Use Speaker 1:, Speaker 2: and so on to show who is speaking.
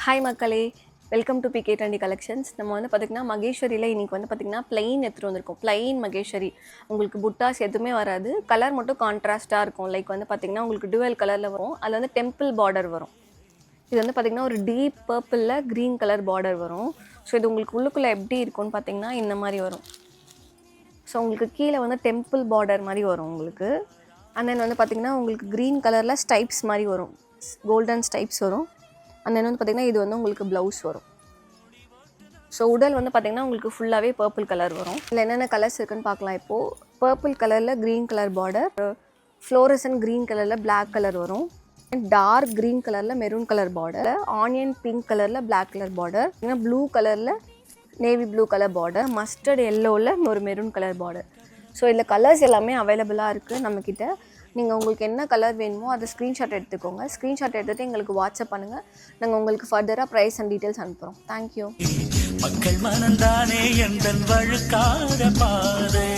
Speaker 1: Hi மக்களே, welcome to PK trendy collections. நம்ம வந்து பார்த்திங்கன்னா மகேஸ்வரியில் இன்றைக்கி வந்து பார்த்திங்கன்னா ப்ளைன் எடுத்துகிட்டு வந்திருக்கோம். ப்ளைன் மகேஸ்வரி, உங்களுக்கு புட்டாஸ் எதுவுமே வராது. கலர் மட்டும் கான்ட்ராஸ்ட்டாக இருக்கும். லைக் வந்து பார்த்திங்கன்னா உங்களுக்கு டுவெல் கலரில் வரும். அதில் வந்து டெம்பிள் பார்டர் வரும். இது வந்து பார்த்திங்கன்னா ஒரு டீப் பர்பிளில் க்ரீன் கலர் பார்டர் வரும். ஸோ இது உங்களுக்கு உள்ளுக்குள்ளே எப்படி இருக்கும்னு பார்த்திங்கன்னா இந்த மாதிரி வரும். ஸோ உங்களுக்கு கீழே வந்து டெம்பிள் பார்டர் மாதிரி வரும் உங்களுக்கு. அண்ட் தென் வந்து பார்த்திங்கன்னா உங்களுக்கு க்ரீன் கலரில் ஸ்டைப்ஸ் மாதிரி வரும், கோல்டன் ஸ்டைப்ஸ் வரும். அண்ட் தென் வந்து பார்த்திங்கன்னா இது வந்து உங்களுக்கு ப்ளவுஸ் வரும். ஸோ உடல் வந்து பார்த்திங்கன்னா உங்களுக்கு ஃபுல்லாகவே பர்பிள் கலர் வரும். இதில் என்னென்ன கலர்ஸ் இருக்குன்னு பார்க்கலாம். இப்போது பர்பிள் கலரில் green colour border, fluorescent green கலரில் பிளாக் கலர் வரும், டார்க் க்ரீன் கலரில் maroon colour border, onion pink கலரில் பிளாக் கலர் பார்டர், ப்ளூ கலரில் navy blue colour border, mustard எல்லோவில் ஒரு மெரூன் கலர் பார்டர். ஸோ இதில் கலர்ஸ் எல்லாமே அவைலபிளாக இருக்குது நம்மக்கிட்ட. நீங்கள் உங்களுக்கு என்ன கலர் வேணுமோ அதை ஸ்க்ரீன்ஷாட் எடுத்துக்கோங்க. ஸ்க்ரீன்ஷாட் எடுத்துகிட்டு எங்களுக்கு வாட்ஸ்அப் பண்ணுங்கள். நாங்கள் உங்களுக்கு ஃபர்தராக ப்ரைஸ் அண்ட் டீட்டெயில்ஸ் அனுப்புகிறோம். தேங்க்யூ. மக்கள் மனந்தானே எந்தன் வழுக்காத பாதை.